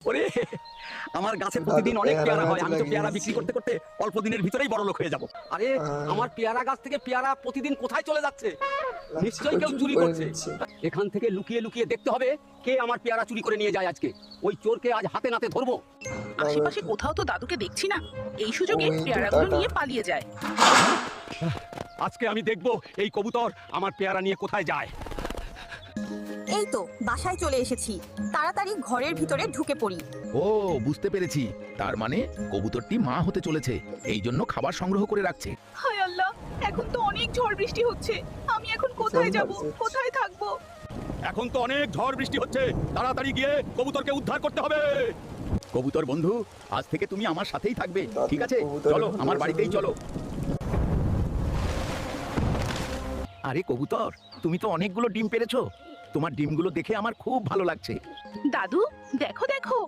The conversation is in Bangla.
ওরে আমার গাছে প্রতিদিন অনেক পেয়ারা হয়, আমি তো পেয়ারা বিক্রি করতে করতে অল্প দিনের ভিতরেই বড় লোক হয়ে যাব। আরে আমার পেয়ারা গাছ থেকে পেয়ারা প্রতিদিন কোথায় চলে যাচ্ছে? নিশ্চয়ই কেউ চুরি করছে। এখান থেকে লুকিয়ে লুকিয়ে দেখতে হবে কে আমার পেয়ারা চুরি করে নিয়ে যায় আজকে। ওই চোরকে আজ হাতে নাতে ধরবো। আশেপাশে কোথাও তো দাদুকে দেখছি না, এই সুযোগে পেয়ারাগুলো নিয়ে পালিয়ে যায়। আজকে আমি দেখবো এই কবুতর আমার পেয়ারা নিয়ে কোথায় যায়। এই তো বাসায় চলে এসেছি, তাড়াতাড়ি ঘরের ভিতরে ঢুকে পড়ি। ও বুঝতে পেরেছি, তার মানে কবুতরটি মা হতে চলেছে, এই জন্য খাবার সংগ্রহ করে রাখছে। হায় আল্লাহ, এখন তো অনেক ঝড় বৃষ্টি হচ্ছে, আমি এখন কোথায় যাব, কোথায় থাকবো? এখন তো অনেক ঝড় বৃষ্টি হচ্ছে, তাড়াতাড়ি গিয়ে কবুতরকে উদ্ধার করতে হবে। কবুতর বন্ধু, আজ থেকে তুমি আমার সাথেই থাকবে, ঠিক আছে? চলো আমার বাড়িতেই চলো। আরে কবুতর, তুমি তো অনেকগুলো ডিম পেড়েছো, তোমার ডিমগুলো দেখে আমার খুব ভালো লাগছে। দাদু দেখো দেখো,